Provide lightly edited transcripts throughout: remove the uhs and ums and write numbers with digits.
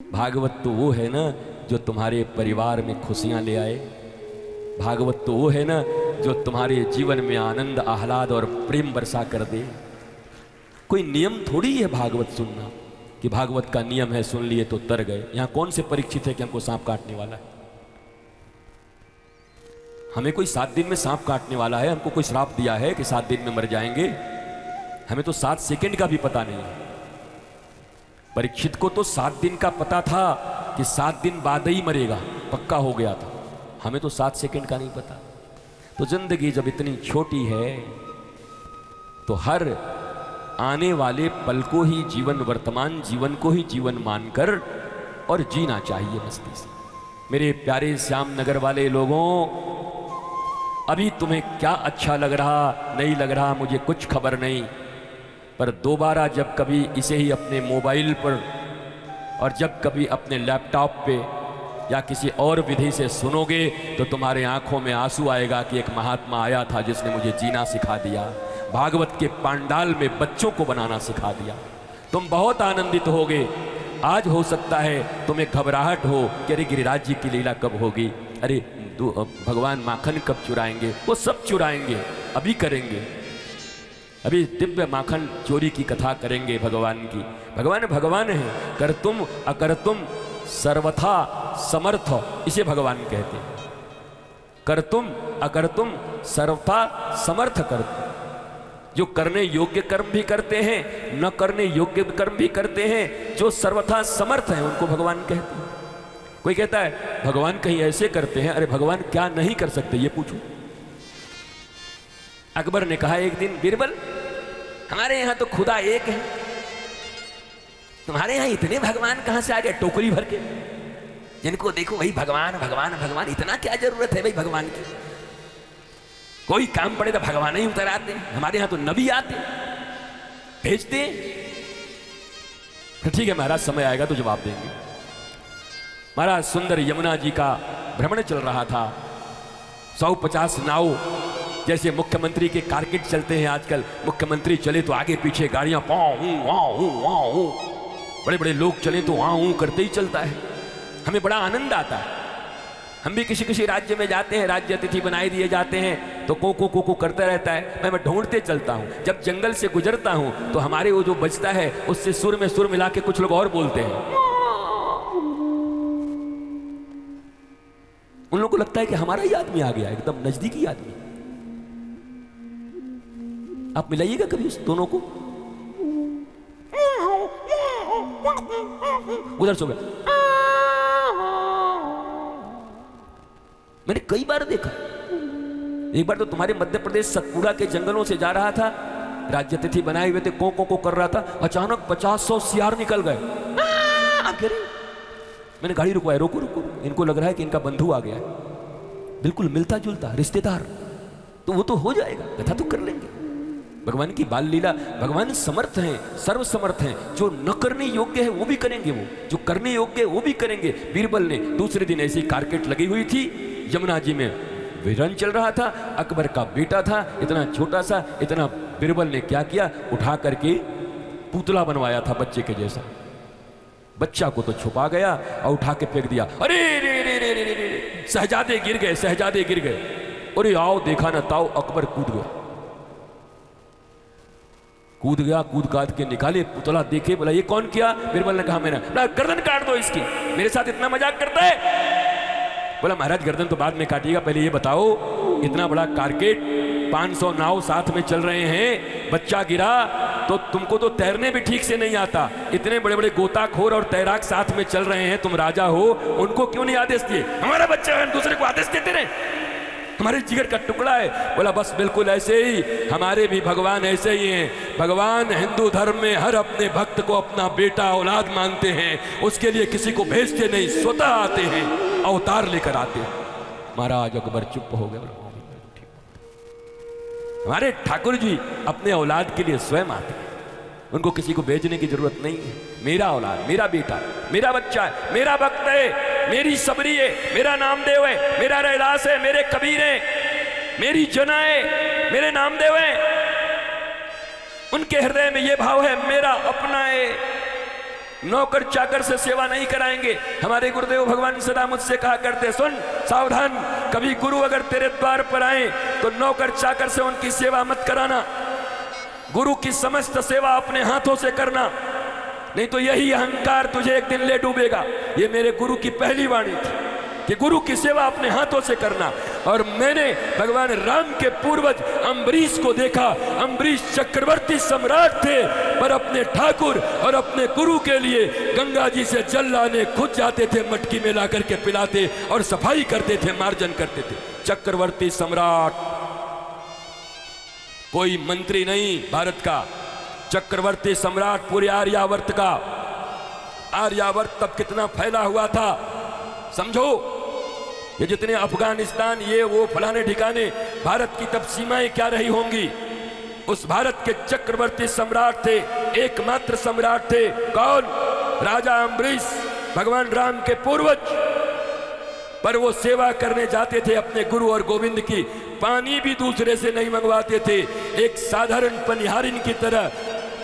भागवत तो वो है ना जो तुम्हारे परिवार में खुशियां ले आए। भागवत तो वो है ना जो तुम्हारे जीवन में आनंद आह्लाद और प्रेम बरसा कर दे। कोई नियम थोड़ी है भागवत सुनना कि भागवत का नियम है सुन लिए तो तर गए। यहां कौन से परीक्षित है कि हमको सांप काटने वाला है? हमें कोई 7 दिन में सांप काटने वाला है? हमको कोई श्राप दिया है कि 7 दिन में मर जाएंगे? हमें तो 7 सेकंड का भी पता नहीं है। परीक्षित को तो 7 दिन का पता था कि 7 दिन बाद ही मरेगा, पक्का हो गया था। हमें तो 7 सेकंड का नहीं पता। तो जिंदगी जब इतनी छोटी है तो हर आने वाले पल को ही जीवन, वर्तमान जीवन को ही जीवन मानकर और जीना चाहिए मस्ती से। मेरे प्यारे श्याम नगर वाले लोगों, अभी तुम्हें क्या अच्छा लग रहा नहीं लग रहा मुझे कुछ खबर नहीं, पर दोबारा जब कभी इसे ही अपने मोबाइल पर और जब कभी अपने लैपटॉप पे या किसी और विधि से सुनोगे तो तुम्हारे आंखों में आंसू आएगा कि एक महात्मा आया था जिसने मुझे जीना सिखा दिया, भागवत के पांडाल में बच्चों को बनाना सिखा दिया। तुम बहुत आनंदित होगे। आज हो सकता है तुम्हें घबराहट हो कि अरे गिरिराज जी की लीला कब होगी, अरे भगवान माखन कब चुराएंगे। वो सब चुराएंगे, अभी करेंगे। अभी दिव्य माखन चोरी की कथा करेंगे भगवान की। भगवान भगवान है, कर तुम अकर तुम सर्वथा समर्थ, इसे भगवान कहते हैं। कर तुम अकर तुम सर्वथा समर्थ कर। जो करने योग्य कर्म भी करते हैं, न करने योग्य कर्म भी करते हैं, जो सर्वथा समर्थ हैं उनको भगवान कहते हैं। कोई कहता है भगवान कहीं ऐसे करते हैं, अरे भगवान क्या नहीं कर सकते ये पूछो। अकबर ने कहा एक दिन, बीरबल हमारे यहां तो खुदा एक है, तुम्हारे यहां इतने भगवान कहां से आ गए टोकरी भर के? जिनको देखो वही भगवान भगवान भगवान, इतना क्या जरूरत है भाई भगवान की? कोई काम पड़े तो भगवान ही उतर आते। हमारे यहां तो नबी आते भेजते। तो ठीक है महाराज, समय आएगा तो जवाब देंगे। महाराज सुंदर यमुना जी का भ्रमण चल रहा था। 150 नाव, जैसे मुख्यमंत्री के कारकेट चलते हैं आजकल, मुख्यमंत्री चले तो आगे पीछे गाड़ियां पाऊं, बड़े बड़े लोग चले तो वहां करते ही चलता है। हमें बड़ा आनंद आता है। हम भी किसी किसी राज्य में जाते हैं, राज्य अतिथि बनाए दिए जाते हैं तो को करता रहता है। मैं ढूंढते चलता हूं। जब जंगल से गुजरता हूं तो हमारे वो जो बजता है उससे सुर में सुर मिला के कुछ लोग और बोलते हैं। उन लोगों को लगता है कि हमारा ही आदमी आ गया, एकदम नजदीकी आदमी। आप मिलाइएगा कभी उस दोनों को। उधर सो गया। मैंने कई बार देखा। एक बार तो तुम्हारे मध्य प्रदेश सतपुड़ा के जंगलों से जा रहा था, राज्य अतिथि बनाए हुए थे, को कर रहा था, अचानक 50-100 सियार निकल गए। मैंने गाड़ी रुकवाई, रोको रुको, इनको लग रहा है कि इनका बंधु आ गया है, बिल्कुल मिलता जुलता रिश्तेदार, तो वो तो हो जाएगा, कथा तो कर लेंगे। भगवान की बाल लीला, भगवान समर्थ हैं, सर्व समर्थ हैं। जो न करने योग्य है वो भी करेंगे, वो जो करने योग्य है वो भी करेंगे। बीरबल ने दूसरे दिन ऐसी कारकेट लगी हुई थी, यमुना जी में विरन चल रहा था, अकबर का बेटा था, इतना छोटा सा, इतना। बीरबल ने क्या किया, उठा करके पुतला बनवाया था बच्चे के जैसा। बच्चा को तो छुपा गया और उठा के फेंक दिया। अरे रे रे रे रे रे, शहजादे गिर गए, शहजादे गिर गए। अरे आओ देखा ना ताओ, अकबर कूद गया, कूद गया, कूद काट के निकाले पुतला, देखे, बोला ये कौन किया? बीरबल ने कहा मैंने। गर्दन काट दो इसकी, मेरे साथ इतना मजाक करता है। बोला महाराज गर्दन तो बाद में काटिएगा, पहले ये बताओ इतना बड़ा कारकेट, 500 नाव साथ में चल रहे हैं, बच्चा गिरा तो तुमको तो तैरने भी ठीक से नहीं आता, इतने बड़े बड़े गोताखोर और तैराक साथ में चल रहे हैं, तुम राजा हो, उनको क्यों नहीं आदेश दिए? हमारा बच्चा है, दूसरे को आदेश देते रहे, हमारे जिगर का टुकड़ा है। बोला बस बिल्कुल ऐसे ही हमारे भी भगवान ऐसे ही हैं। भगवान हिंदू धर्म में हर अपने भक्त को अपना बेटा औलाद मानते हैं, उसके लिए किसी को भेजते नहीं, स्वतः आते हैं, अवतार लेकर आते हैं। महाराज अकबर चुप हो गए। हमारे ठाकुर जी अपने औलाद के लिए स्वयं आते हैं, उनको किसी को भेजने की जरूरत नहीं है। मेरा औलाद, मेरा बेटा, मेरा बच्चा है, मेरा भक्त है, मेरी सबरी है, मेरा नामदेव है, मेरा रैदास है, मेरे कबीर है, मेरी जना है, मेरे नामदेव है। उनके हृदय में ये भाव है मेरा अपना है। नौकर चाकर से सेवा नहीं कराएंगे। हमारे गुरुदेव भगवान सदा मुझसे कहा करते, सुन सावधान, कभी गुरु अगर तेरे द्वार पर आए तो नौकर चाकर से उनकी सेवा मत कराना, गुरु की समस्त सेवा अपने हाथों से करना, नहीं तो यही अहंकार तुझे एक दिन ले डूबेगा। ये मेरे गुरु की पहली वाणी थी कि गुरु की सेवा अपने हाथों से करना। और मैंने भगवान राम के पूर्वज अम्बरीश को देखा। अम्बरीश चक्रवर्ती सम्राट थे, पर अपने ठाकुर और अपने गुरु के लिए गंगा जी से जल लाने खुद जाते थे, मटकी में ला करके पिलाते और सफाई करते थे, मार्जन करते थे। चक्रवर्ती सम्राट, कोई मंत्री नहीं भारत का, चक्रवर्ती सम्राट पूरे आर्यावर्त का। आर्यावर्त तब कितना फैला हुआ था समझो। ये जितने अफगानिस्तान, ये वो फलाने ठिकाने, भारत की तब सीमाएं क्या रही होंगी। उस भारत के चक्रवर्ती सम्राट थे, एकमात्र सम्राट थे। कौन? राजा अम्बरीश, भगवान राम के पूर्वज। पर वो सेवा करने जाते थे अपने गुरु और गोविंद की। पानी भी दूसरे से नहीं मंगवाते थे, एक साधारण पनिहारिन की तरह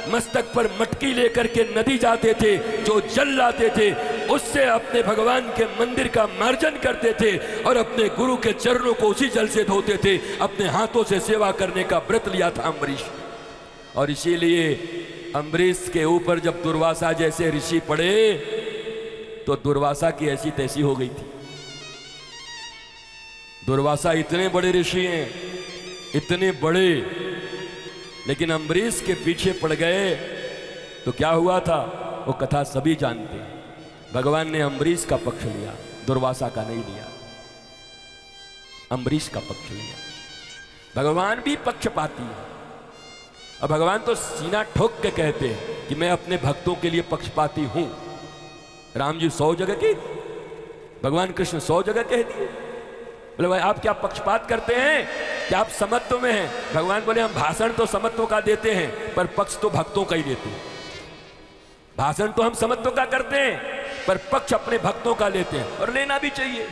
मस्तक पर मटकी लेकर के नदी जाते थे, जो जल लाते थे उससे अपने भगवान के मंदिर का मार्जन करते थे और अपने गुरु के चरणों को उसी जल से धोते थे। अपने हाथों से सेवा करने का व्रत लिया था अम्बरीश। और इसीलिए अम्बरीश के ऊपर जब दुर्वासा जैसे ऋषि पड़े तो दुर्वासा की ऐसी तैसी हो गई थी। दुर्वासा इतने बड़े ऋषि हैं, इतने बड़े, लेकिन अम्बरीश के पीछे पड़ गए तो क्या हुआ था वो कथा सभी जानते हैं। भगवान ने अम्बरीश का पक्ष लिया, दुर्वासा का नहीं लिया, अम्बरीश का पक्ष लिया। भगवान भी पक्षपाती है। और भगवान तो सीना ठोक के कहते हैं कि मैं अपने भक्तों के लिए पक्षपाती हूं। राम जी 100 जगह की, भगवान कृष्ण 100 जगह कह दिए। बोले भाई आप क्या पक्षपात करते हैं, क्या आप समत्व में हैं? भगवान बोले हम भाषण तो समत्व का देते हैं, पर पक्ष तो भक्तों का ही देते हैं। भाषण तो हम समत्व का करते हैं, पर पक्ष अपने भक्तों का लेते हैं, और लेना भी चाहिए।